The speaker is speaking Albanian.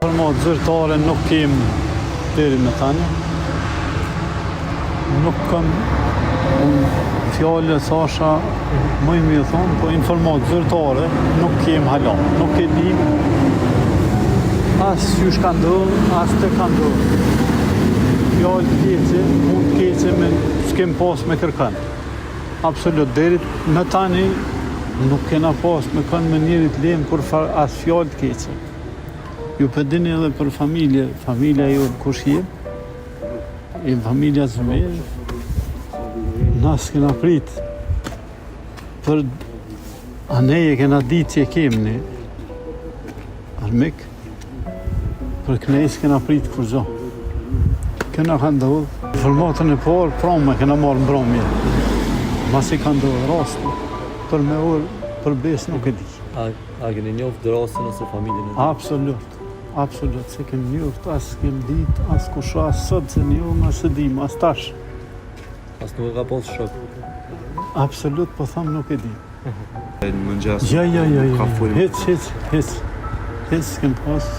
Format zyrtare nuk kem deri me tani. Nuk kam fjallë thasha më i mirë thonë, po informat zyrtare nuk kem hala. Nuk e di as që shka ndodhë, as të ka ndodhë. Fjallë të keci, mund të keci me s'kem pas me kërkan. Absolut, deri në tani nuk kena pas me kënë me njerit lemë kur as fjallë të keci. Ju përdini edhe për familje, familja ju kush je, e familja zëmerë, na s'kena prit, për aneje kena ditë që kemni, armik, për kënej s'kena prit kur gjo. Këna ka ndodhë, formatën e parë, prome kena marrë mbromje, masi ka ndodhë rasti, për me orë, për bes nuk e di. A keni njoftë rastin ose familjen? Absolut. Absolut, se kem njoftë, as kem dit, as kusha, as sot, se njoftë, as e dim, as tash. As nuk e ka pas shok? Absolut, po tham nuk e di. Në mëngjes. Ja, Ka folur. hec, kem pas.